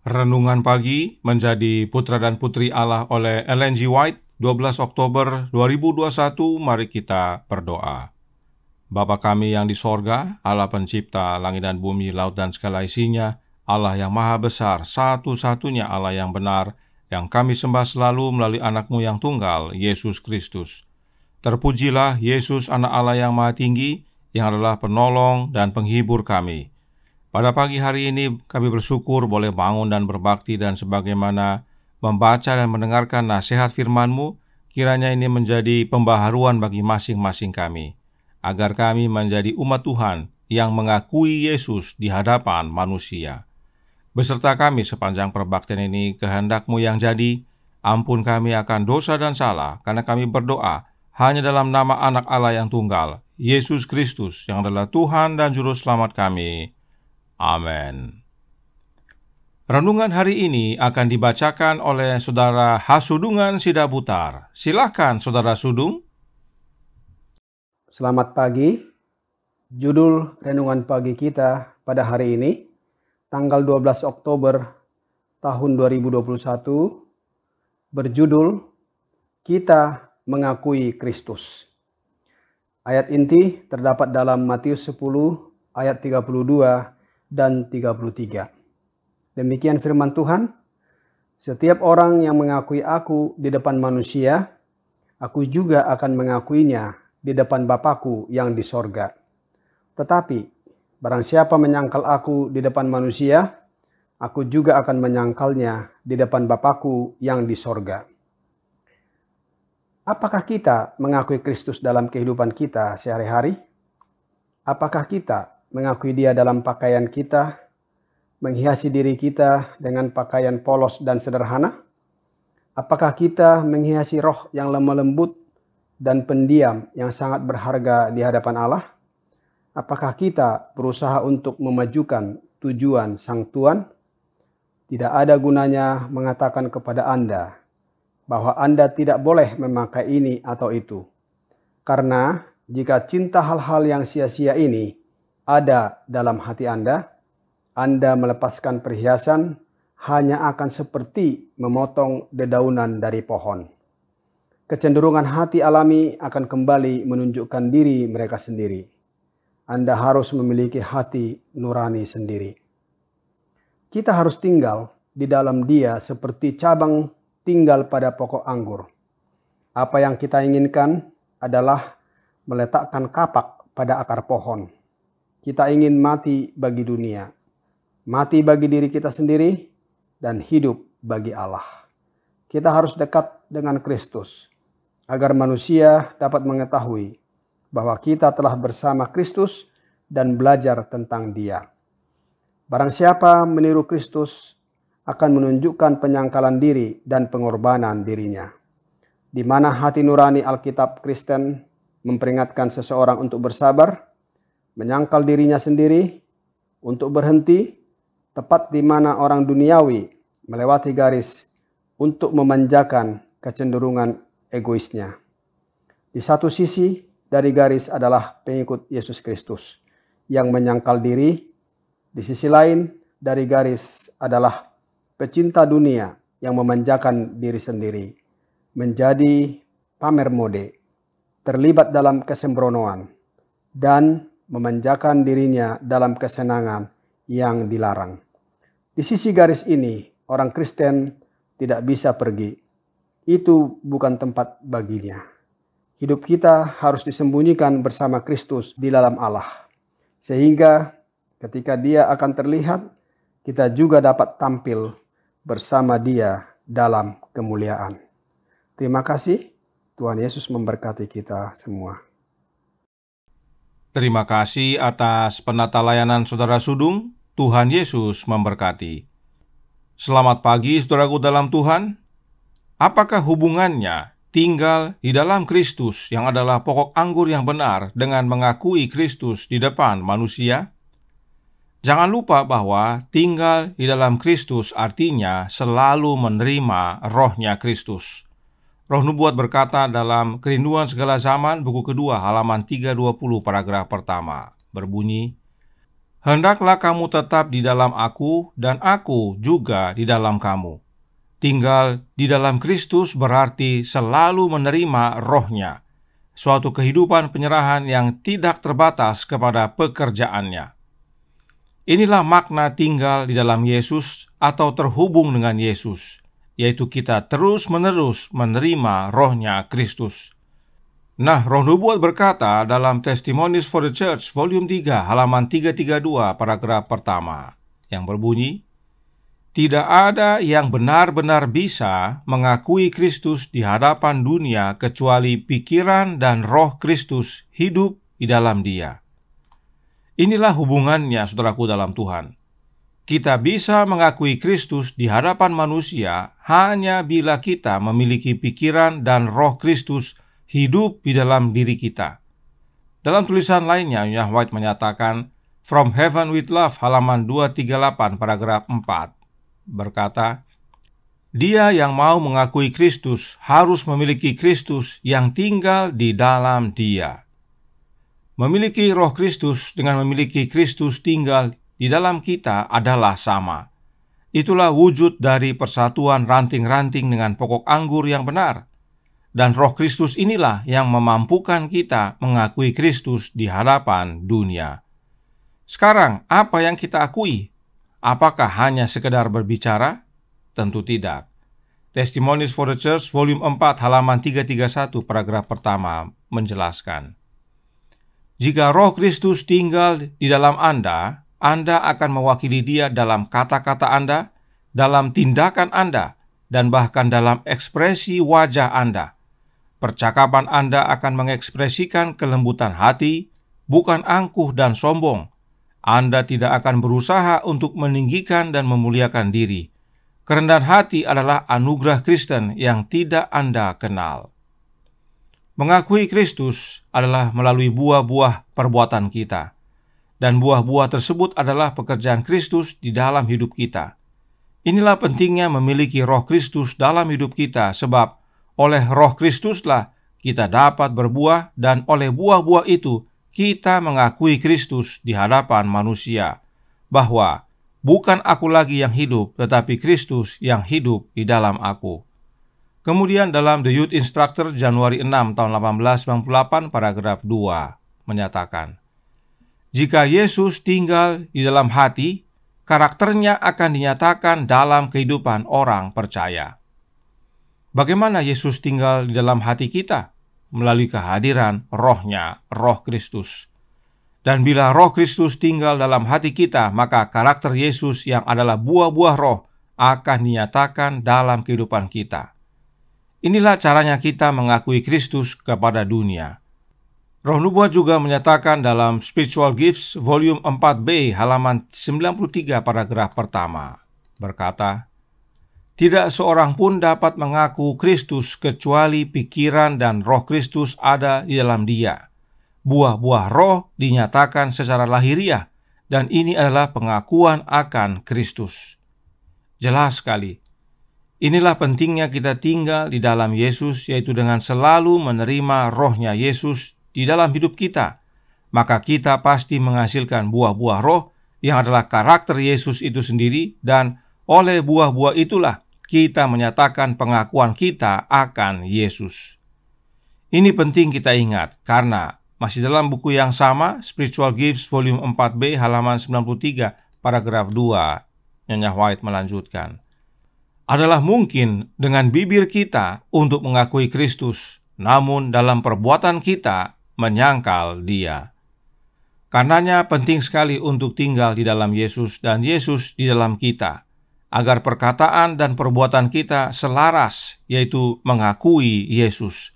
Renungan Pagi menjadi Putra dan Putri Allah oleh Ellen G. White, 12 Oktober 2021. Mari kita berdoa. Bapa kami yang di sorga, Allah pencipta langit dan bumi, laut dan segala isinya, Allah yang maha besar, satu-satunya Allah yang benar, yang kami sembah selalu melalui anak-Mu yang tunggal, Yesus Kristus. Terpujilah Yesus, anak Allah yang maha tinggi, yang adalah penolong dan penghibur kami. Pada pagi hari ini kami bersyukur boleh bangun dan berbakti, dan sebagaimana membaca dan mendengarkan nasihat firman-Mu, kiranya ini menjadi pembaharuan bagi masing-masing kami, agar kami menjadi umat Tuhan yang mengakui Yesus di hadapan manusia. Beserta kami sepanjang perbaktian ini, kehendak-Mu yang jadi. Ampun kami akan dosa dan salah, karena kami berdoa hanya dalam nama anak Allah yang tunggal, Yesus Kristus, yang adalah Tuhan dan Juru Selamat kami. Amin. Renungan hari ini akan dibacakan oleh Saudara Hasudungan Sidaputar. Silakan Saudara Sudung. Selamat pagi. Judul renungan pagi kita pada hari ini, tanggal 12 Oktober tahun 2021, berjudul Kita Mengakui Kristus. Ayat inti terdapat dalam Matius 10 ayat 32 dan 33. Demikian firman Tuhan, "Setiap orang yang mengakui aku di depan manusia, aku juga akan mengakuinya di depan Bapa-Ku yang di sorga. Tetapi barang siapa menyangkal aku di depan manusia, aku juga akan menyangkalnya di depan Bapa-Ku yang di sorga." Apakah kita mengakui Kristus dalam kehidupan kita sehari-hari? Apakah kita mengakui Dia dalam pakaian kita, menghiasi diri kita dengan pakaian polos dan sederhana? Apakah kita menghiasi roh yang lemah lembut dan pendiam yang sangat berharga di hadapan Allah? Apakah kita berusaha untuk memajukan tujuan Sang Tuan? Tidak ada gunanya mengatakan kepada Anda bahwa Anda tidak boleh memakai ini atau itu. Karena jika cinta hal-hal yang sia-sia ini ada dalam hati Anda melepaskan perhiasan hanya akan seperti memotong dedaunan dari pohon. Kecenderungan hati alami akan kembali menunjukkan diri mereka sendiri. Anda harus memiliki hati nurani sendiri. Kita harus tinggal di dalam Dia seperti cabang tinggal pada pokok anggur. Apa yang kita inginkan adalah meletakkan kapak pada akar pohon. Kita ingin mati bagi dunia, mati bagi diri kita sendiri, dan hidup bagi Allah. Kita harus dekat dengan Kristus, agar manusia dapat mengetahui bahwa kita telah bersama Kristus dan belajar tentang Dia. Barang siapa meniru Kristus akan menunjukkan penyangkalan diri dan pengorbanan dirinya. Di mana hati nurani Alkitab Kristen memperingatkan seseorang untuk bersabar, menyangkal dirinya sendiri, untuk berhenti, tepat di mana orang duniawi melewati garis untuk memanjakan kecenderungan egoisnya. Di satu sisi dari garis adalah pengikut Yesus Kristus yang menyangkal diri, di sisi lain dari garis adalah pecinta dunia yang memanjakan diri sendiri, menjadi pamer mode, terlibat dalam kesembronoan, dan memanjakan dirinya dalam kesenangan yang dilarang. Di sisi garis ini, orang Kristen tidak bisa pergi. Itu bukan tempat baginya. Hidup kita harus disembunyikan bersama Kristus di dalam Allah. Sehingga ketika Dia akan terlihat, kita juga dapat tampil bersama Dia dalam kemuliaan. Terima kasih. Tuhan Yesus memberkati kita semua. Terima kasih atas penata layanan Saudara Sudung. Tuhan Yesus memberkati. Selamat pagi saudaraku dalam Tuhan. Apakah hubungannya tinggal di dalam Kristus yang adalah pokok anggur yang benar dengan mengakui Kristus di depan manusia? Jangan lupa bahwa tinggal di dalam Kristus artinya selalu menerima rohnya Kristus. Roh Nubuat berkata dalam Kerinduan Segala Zaman, buku kedua, halaman 320, paragraf pertama, berbunyi, Hendaklah kamu tetap di dalam aku dan aku juga di dalam kamu. Tinggal di dalam Kristus berarti selalu menerima Roh-Nya, suatu kehidupan penyerahan yang tidak terbatas kepada pekerjaannya. Inilah makna tinggal di dalam Yesus atau terhubung dengan Yesus, yaitu kita terus-menerus menerima Roh-Nya Kristus. Nah, Roh Nubuat berkata dalam Testimonies for the Church, volume 3, halaman 332, paragraf pertama, yang berbunyi, "Tidak ada yang benar-benar bisa mengakui Kristus di hadapan dunia kecuali pikiran dan roh Kristus hidup di dalam dia." Inilah hubungannya, saudaraku, dalam Tuhan. Kita bisa mengakui Kristus di hadapan manusia hanya bila kita memiliki pikiran dan roh Kristus hidup di dalam diri kita. Dalam tulisan lainnya, Nyonya White menyatakan, From Heaven with Love, halaman 238, paragraf 4, berkata, "Dia yang mau mengakui Kristus harus memiliki Kristus yang tinggal di dalam dia." Memiliki roh Kristus dengan memiliki Kristus tinggal di dalam kita adalah sama. Itulah wujud dari persatuan ranting-ranting dengan pokok anggur yang benar. Dan roh Kristus inilah yang memampukan kita mengakui Kristus di hadapan dunia. Sekarang, apa yang kita akui? Apakah hanya sekedar berbicara? Tentu tidak. Testimonies for the Church, volume 4, halaman 331, paragraf pertama, menjelaskan, "Jika roh Kristus tinggal di dalam Anda akan mewakili Dia dalam kata-kata Anda, dalam tindakan Anda, dan bahkan dalam ekspresi wajah Anda. Percakapan Anda akan mengekspresikan kelembutan hati, bukan angkuh dan sombong. Anda tidak akan berusaha untuk meninggikan dan memuliakan diri. Kerendahan hati adalah anugerah Kristen yang tidak Anda kenal." Mengakui Kristus adalah melalui buah-buah perbuatan kita. Dan buah-buah tersebut adalah pekerjaan Kristus di dalam hidup kita. Inilah pentingnya memiliki roh Kristus dalam hidup kita, sebab oleh roh Kristuslah kita dapat berbuah, dan oleh buah-buah itu kita mengakui Kristus di hadapan manusia, bahwa bukan aku lagi yang hidup, tetapi Kristus yang hidup di dalam aku. Kemudian dalam The Youth Instructor Januari 6 tahun 1898 paragraf 2 menyatakan, "Jika Yesus tinggal di dalam hati, karakternya akan dinyatakan dalam kehidupan orang percaya." Bagaimana Yesus tinggal di dalam hati kita? Melalui kehadiran Roh-Nya, Roh Kristus. Dan bila Roh Kristus tinggal dalam hati kita, maka karakter Yesus yang adalah buah-buah roh akan dinyatakan dalam kehidupan kita. Inilah caranya kita mengakui Kristus kepada dunia. Roh Nubuat juga menyatakan dalam Spiritual Gifts, volume 4B, halaman 93, paragraf pertama, berkata, "Tidak seorang pun dapat mengaku Kristus kecuali pikiran dan roh Kristus ada di dalam dia. Buah-buah roh dinyatakan secara lahiriah, dan ini adalah pengakuan akan Kristus." Jelas sekali. Inilah pentingnya kita tinggal di dalam Yesus, yaitu dengan selalu menerima Roh-Nya Yesus di dalam hidup kita. Maka kita pasti menghasilkan buah-buah roh yang adalah karakter Yesus itu sendiri, dan oleh buah-buah itulah kita menyatakan pengakuan kita akan Yesus. Ini penting kita ingat, karena masih dalam buku yang sama, Spiritual Gifts volume 4B, halaman 93, paragraf 2, Nyonya White melanjutkan, "Adalah mungkin dengan bibir kita untuk mengakui Kristus, namun dalam perbuatan kita menyangkal Dia." Karenanya penting sekali untuk tinggal di dalam Yesus dan Yesus di dalam kita, agar perkataan dan perbuatan kita selaras, yaitu mengakui Yesus.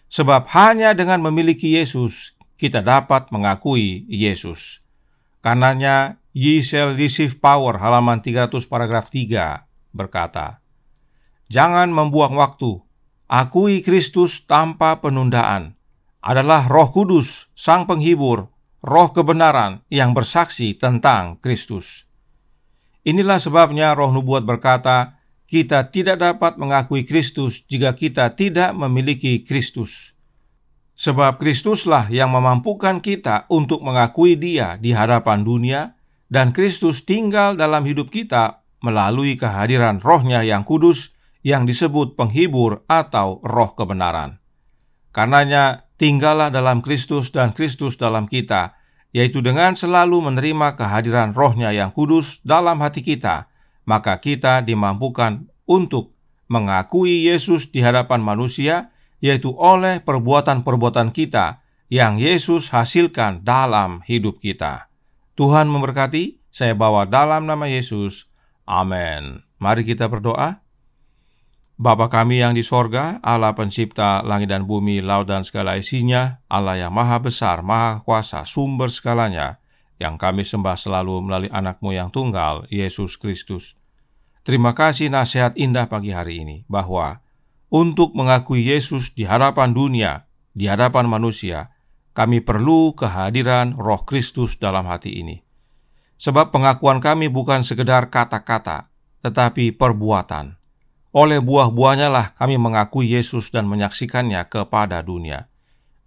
Sebab hanya dengan memiliki Yesus, kita dapat mengakui Yesus. Karenanya, "Ye shall receive power," halaman 300 paragraf 3, berkata, "Jangan membuang waktu. Akui Kristus tanpa penundaan. Adalah Roh Kudus, Sang Penghibur, Roh kebenaran yang bersaksi tentang Kristus." Inilah sebabnya Roh Nubuat berkata, kita tidak dapat mengakui Kristus jika kita tidak memiliki Kristus. Sebab Kristuslah yang memampukan kita untuk mengakui Dia di hadapan dunia, dan Kristus tinggal dalam hidup kita melalui kehadiran Roh-Nya yang kudus yang disebut penghibur atau roh kebenaran. Karenanya, tinggallah dalam Kristus dan Kristus dalam kita, yaitu dengan selalu menerima kehadiran Roh-Nya yang kudus dalam hati kita, maka kita dimampukan untuk mengakui Yesus di hadapan manusia, yaitu oleh perbuatan-perbuatan kita yang Yesus hasilkan dalam hidup kita. Tuhan memberkati, saya bawa dalam nama Yesus. Amin. Mari kita berdoa. Bapa kami yang di sorga, Allah pencipta langit dan bumi, laut dan segala isinya, Allah yang maha besar, maha kuasa, sumber segalanya, yang kami sembah selalu melalui anak-Mu yang tunggal, Yesus Kristus. Terima kasih nasihat indah pagi hari ini, bahwa untuk mengakui Yesus di hadapan dunia, di hadapan manusia, kami perlu kehadiran Roh Kristus dalam hati ini. Sebab pengakuan kami bukan sekedar kata-kata, tetapi perbuatan. Oleh buah-buahnya lah kami mengakui Yesus dan menyaksikannya kepada dunia.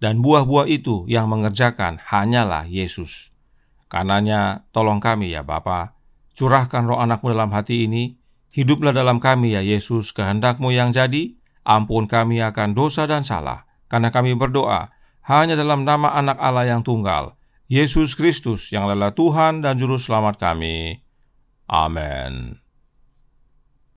Dan buah-buah itu yang mengerjakan hanyalah Yesus. Karenanya tolong kami ya Bapa, curahkan Roh Anak-Mu dalam hati ini, hiduplah dalam kami ya Yesus, kehendak-Mu yang jadi, ampun kami akan dosa dan salah, karena kami berdoa hanya dalam nama Anak Allah yang tunggal, Yesus Kristus yang adalah Tuhan dan Juru Selamat kami. Amin.